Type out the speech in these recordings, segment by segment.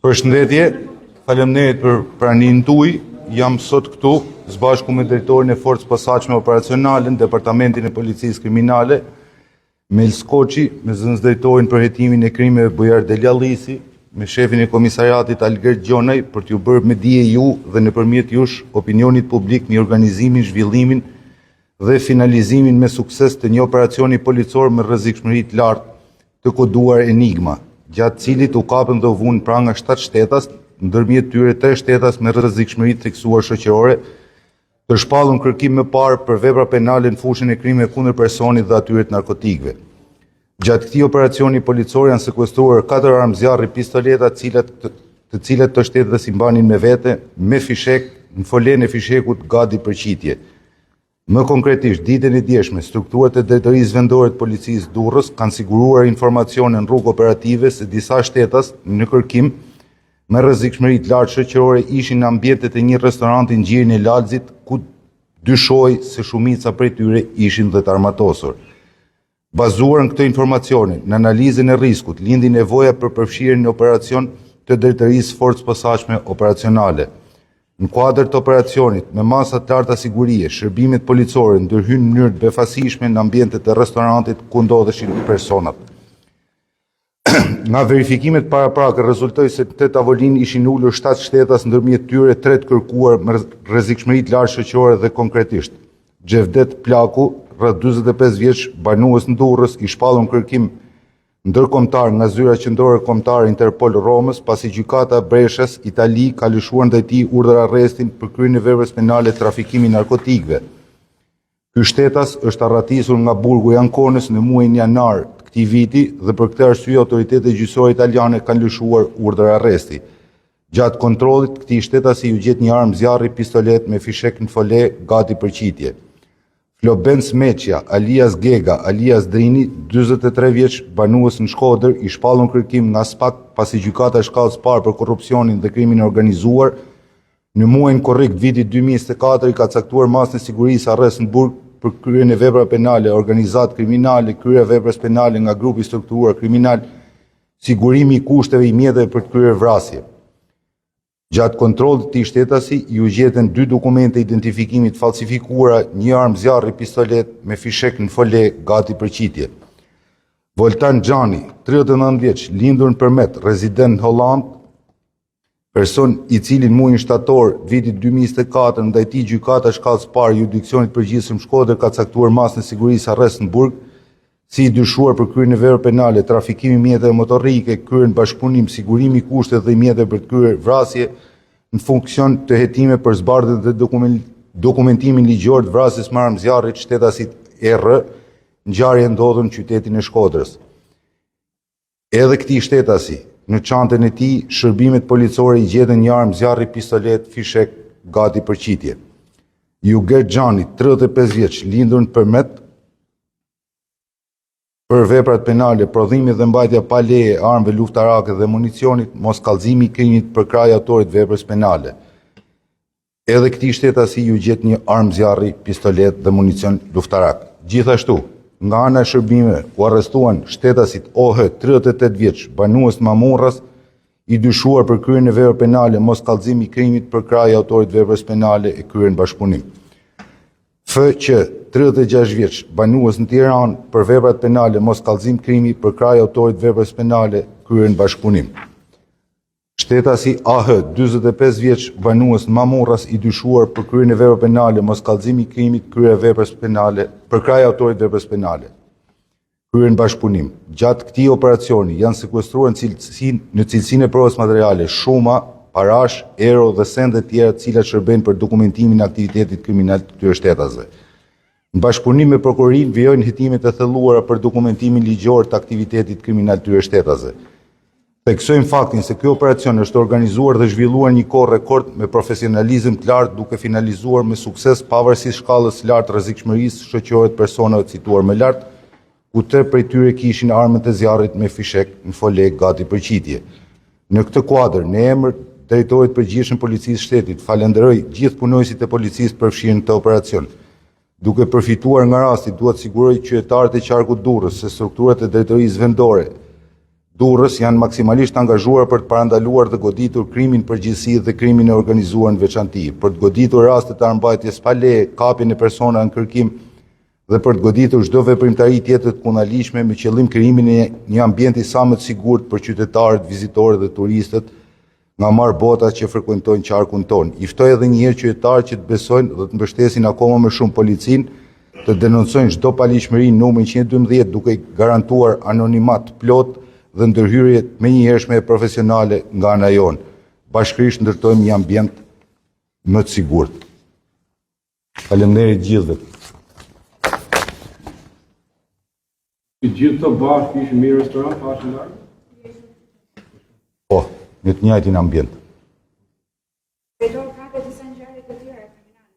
Përshëndetje, faleminderit për pranimin tuaj. Jam sot këtu së bashku me drejtorin e Forcës Posaçme Operacionale në Departamentin e Policisë Kriminale, Mels Koçi, me zëvendësdrejtorin për hetimin e krimeve Bujar Deljallisi, me shefin e komisariatit Alger Gjonaj për t'ju bërë me dije ju dhe nëpërmjet jush opinionit publik në organizimin, zhvillimin dhe finalizimin me sukses të një operacioni policor me rrezikshmëri të lartë të koduar Enigma, gjatë cilit u kapën dhe u vunë pranga 7 shtetas, ndërmjet tyre 3 shtetas me rrezikshmëri të theksuar shoqërore, të shpallur kërkim më parë për vepra penale në fushën e krimeve kundër personit dhe atyre të narkotikëve. Gjatë këtij operacioni policor janë sekuestruar 4 armë zjarri pistoleta, të cilat të shtetës i mbanin me vete, me fishek, në folen e fishekut gati për qitje. Më konkretisht, ditën e djeshme, strukturat e drejtorisë vendore të policisë Durrës kanë siguruar informacione në rrugë operative se disa shtetas në kërkim me rrezikshmëri të lartë shoqërore ishin në ambientet e një restoranti në gjirin e Lalzit, ku dyshohej se shumica prej tyre ishin dhe të armatosur. Bazuar në këtë informacione, në analizën e riskut, lindi nevoja për përfshirjen në operacion të drejtorisë Forcës Posaçme Operacionale. Në kuadër të operacionit, me masa të larta sigurie, shërbimet policore ndërhyjnë në mënyrë të befasishme në ambientet e restorantit ku ndodheshin personat. Nga verifikimet paraprake rezultoi se të tavolinë ishin ulur 7 shtetas, ndërmjet tyre 3 të kërkuar me rrezikshmëri të lartë shoqërore dhe konkretisht. Xhevdet Plaku, rreth 45 vjeç, banues në Durrës, i shpallur në kërkim ndërkombëtar nga zyra qendrore kombëtare Interpol Romës, pasi gjykata e Breshës, Itali, ka lëshuar ndaj tij urdhër arrestin për kryen e veprës penale trafikimi narkotikëve. Ky shtetas është arratisur nga burgu i Ankonës në muajin janar të këtij viti dhe për këtë arsye autoritetet gjyqësore italiane kanë lëshuar urdhër arresti. Gjatë kontrollit këtij shtetasi u gjet një armë zjarri pistolet me fishek në fole gati për qitje. Flobenc Meqja, alias Gega, alias Drini, 43 vjeç, banues në Shkodër, i shpallur në kërkim nga SPAK pasi gjykata e shkallës parë për korrupsionin dhe krimin e organizuar, në muajin korrik vitit 2024 i ka caktuar masën e sigurisë arrest në burg për kryen e vepra penale, organizat kriminale, kryer veprës penale nga grupi strukturuar kriminal, sigurimi i kushteve i mjeteve për të kryer vrasje. Gjatë kontrollit të këtij shtetasi ju gjetën 2 dokumente identifikimit falsifikuara, një armë zjarri pistolet me fishek në fole gati për qitje. Voltan Xhani, 39 vjeç, lindur në Përmet, rezident në Holland, person i cili në muajin shtator vitit 2024 ndaj tij gjykata e shkallës parë jurisdiksionit përgjithshëm Shkodër ka caktuar masën e sigurisë arrest në burg, si i dyshuar për kryen e veprave penale, trafikimi mjeteve motorike, kryen bashkëpunim, sigurimi i kushteve dhe mjeteve për të kryer vrasje në funksion të hetime për zbardhjen dhe dokumentimin ligjor të vrasjes me armë zjarri të shtetasit ER, ngjarje ndodhur në qytetin e Shkodrës. Edhe këtij shtetasi, në çantën e tij, shërbimet policore i gjetën një armë zjarri pistolet fishek gati për qitje. Juger Xhani, 35 vjeç, lindur në Përmet, për veprat penale, prodhimi dhe mbajtja pa leje armëve luftarake dhe municionit, mos kallëzimi i krimit për kraj autorit veprës penale. Edhe këtij shtetasi ju gjet një armë zjarri, pistolet dhe municion luftarak. Gjithashtu, nga ana e shërbimeve u arrestuan shtetasit OH, 38 vjeç, banues të Mamurrës, i dyshuar për kryen e veprave penale, mos kallëzimi i krimit për kraj autorit veprës penale e kryer në bashkëpunim. FQ, 36 vjeç, banues në Tiranë, për veprat penale, mos kallëzim krimi për kraj autorit veprës penale, kryer në bashkëpunim. Shtetasi AH, 45 vjeç, banues në Mamurrës, i dyshuar për kryen e veprave penale, mos kallëzim i krimit, kryer veprës penale për kraj autorit veprës penale, kryer në bashkëpunim. Gjatë këtij operacioni janë sekuestruar në cilësinë e provës materiale shuma, parash, euro dhe sende tjera të cilat shërbejnë për dokumentimin e aktivitetit kriminal të këtyre shtetasve. Në bashkëpunim me prokurorinë vijojnë hetimet e thelluara për dokumentimin ligjor të aktivitetit kriminal të këtyre shtetasve. Theksojmë faktin se ky operacion është organizuar dhe zhvilluar një kohë rekord me profesionalizëm të lartë, duke finalizuar me sukses pavarësisht shkallës së lartë rrezikshmërisë shoqërore të personave cituar më lart, ku 3 prej tyre kishin armët e zjarrit me fishek në fole gati për qitje. Në këtë kuadër, në emër drejtorit përgjithshëm policisë shtetit, falenderoj gjithë punojësit e policisë për fshirjen në këtë operacion. Duke përfituar nga rasti, duhet siguroj qytetarët e qarkut Durrës se strukturat e drejtorisë vendore Durrës janë maksimalisht angazhuar për të parandaluar dhe goditur krimin përgjithësi dhe krimin e organizuar në veçanti, për të goditur rastet të armbajtjes pa leje, kapjen e persona në kërkim dhe për të goditur çdo veprimtari tjetër të kunalishme me qëllim krijimin e një ambienti sa më të sigurt për qytetarët, vizitorët dhe turistët nga marbotat që frekuentojnë qarkun tonë. I ftoj edhe një herë qytetarët që të besojnë dhe të mbështesin akoma më shumë policinë, të denoncojnë çdo paligjshmëri në numrin 112 duke garantuar anonimat plot dhe ndërhyrje menjëhershme e profesionale nga ana jonë. Bashkërisht ndërtojmë një ambient më të sigurt. Faleminderit gjithëve. Të gjithë të bashkë ishin në restorant, pashin larg? Po, në të njëjtin ambient. Drejtor, ka dhe disa ngjarje të tjera kriminale.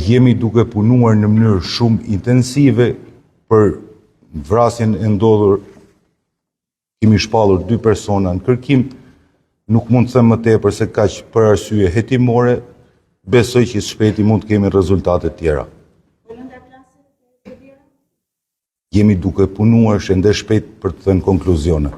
Jemi duke punuar në mënyrë shumë intensive për vrasjen e ndodhur. Kemi shpallur 2 persona në kërkim. Nuk mund të them më tepër se kaq për arsye hetimore. Besoj që shpejti mund të kemi rezultate tjera. Jemi duke punuar shënde shpejt për të thënë konkluzione.